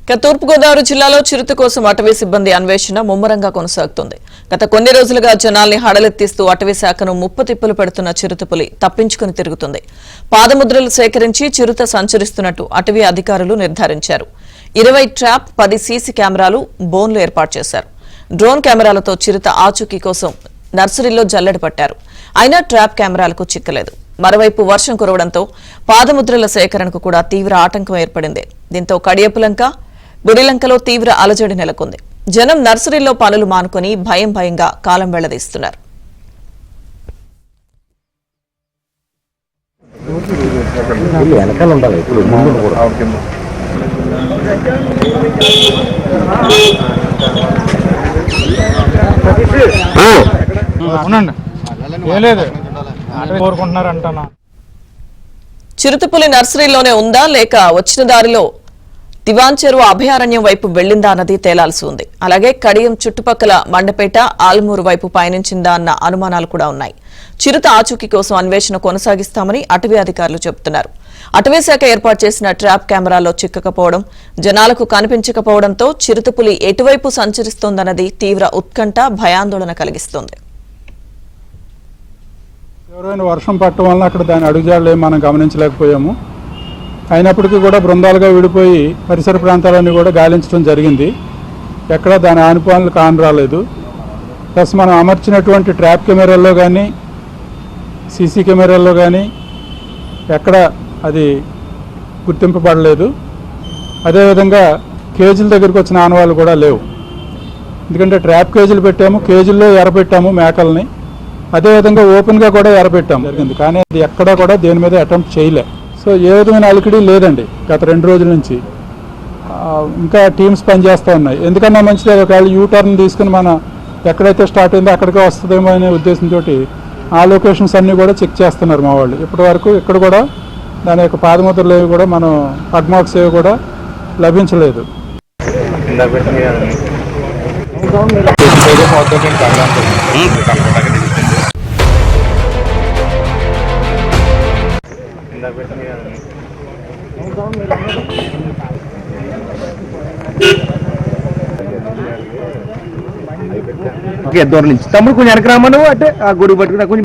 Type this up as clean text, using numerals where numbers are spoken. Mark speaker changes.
Speaker 1: తూర్పుగోదావరి జిల్లాలో చిరుత కోసం అటవీ సిబ్బంది అన్వేషణ ముమ్మరంగా కొనసాగుతోంది. గత కొన్ని రోజులుగా జనాల్ని హడలెత్తిస్తూ అటవీ శాఖను ముప్పుతిప్పులు పెడుతున్న చిరుతపులి తప్పించుకుని తిరుగుతుంది. పాదముద్రలు సేకరించి చిరుత సంచరిస్తున్నట్టు అటవీ అధికారులు నిర్ధారించారు. 20 ట్రాప్, 10 సీసీ కెమెరాలు, బోన్లు ఏర్పాటు చేశారు. డ్రోన్ కెమెరాలతో చిరుత ఆచూకీ కోసం నర్సరీలో జల్లెడ పట్టారు. అయినా ట్రాప్ కెమెరాలకు చిక్కలేదు. మరోవైపు వర్షం కురవడంతో పాదముద్రల సేకరణకు కూడా తీవ్ర ఆటంకం ఏర్పడింది. దీంతో కడియపులంక, గుడిలంకలో తీవ్ర అలజడి నెలకొంది. జనం నర్సరీలో పనులు మానుకుని భయంగా కాలం వెళ్లదీస్తున్నారు. చిరుతపులి నర్సరీలోనే ఉందా లేక వచ్చిన దారిలో దివాన్ చెరువు అభయారణ్యం వైపు వెళ్లిందా అన్నది తేలాల్సి ఉంది. అలాగే కడియం చుట్టుపక్కల మండపేట, ఆల్మూరు వైపు పయనించిందా అన్న అనుమానాలు కూడా ఉన్నాయి. చిరుత ఆచూకీ కోసం అన్వేషణ కొనసాగిస్తామని అటవీ అధికారులు చెబుతున్నారు. అటవీ శాఖ ఏర్పాటు చేసిన ట్రాప్ కెమెరాల్లో చిక్కకపోవడం, జనాలకు కనిపించకపోవడంతో చిరుతపులి ఎటువైపు సంచరిస్తోందన్నది తీవ్ర ఉత్కంఠ, భయాందోళన కలిగిస్తోంది.
Speaker 2: వర్షం పట్టడం వల్ల అక్కడ దాని అడుగుజాడలు మనం గమనించలేకపోయాము. అయినప్పటికీ కూడా బృందాలుగా విడిపోయి పరిసర ప్రాంతాలన్నీ కూడా గాలించడం జరిగింది. ఎక్కడ దాని ఆనుపానులు కానరాలేదు. ప్లస్ మనం అమర్చినటువంటి ట్రాప్ కెమెరాల్లో కానీ, సీసీ కెమెరాల్లో కానీ ఎక్కడ అది గుర్తింపబడలేదు. అదేవిధంగా కేజీల దగ్గరికి వచ్చిన ఆనవాళ్ళు కూడా లేవు. ఎందుకంటే ట్రాప్ కేజీలు పెట్టాము, కేజీల్లో ఎరపెట్టాము మేకల్ని. అదేవిధంగా ఓపెన్గా కూడా ఎరపెట్టాము జరిగింది. కానీ అది ఎక్కడా కూడా దేని మీద అటెంప్ట్ చేయలే. సో ఏ విధమైన అలికిడి లేదండి గత 2 రోజుల నుంచి. ఇంకా టీమ్స్ పనిచేస్తూ ఉన్నాయి. ఎందుకన్నా మంచిది ఒకవేళ యూటర్న్ తీసుకుని మనం ఎక్కడైతే స్టార్ట్ అయిందో అక్కడికే వస్తుందేమో అనే ఉద్దేశంతో ఆ లొకేషన్స్ అన్నీ కూడా చెక్ చేస్తున్నారు మా వాళ్ళు. ఇప్పటి వరకు ఇక్కడ కూడా దాని యొక్క పాదముద్రలు ఏవి కూడా మనం పగ్మార్క్స్ ఏవి కూడా లభించలేదు.
Speaker 3: దూరం నుంచి తమ్ముడు కొంచెం వెనక రామను అంటే ఆ గుడి పట్టుకుని కొంచెం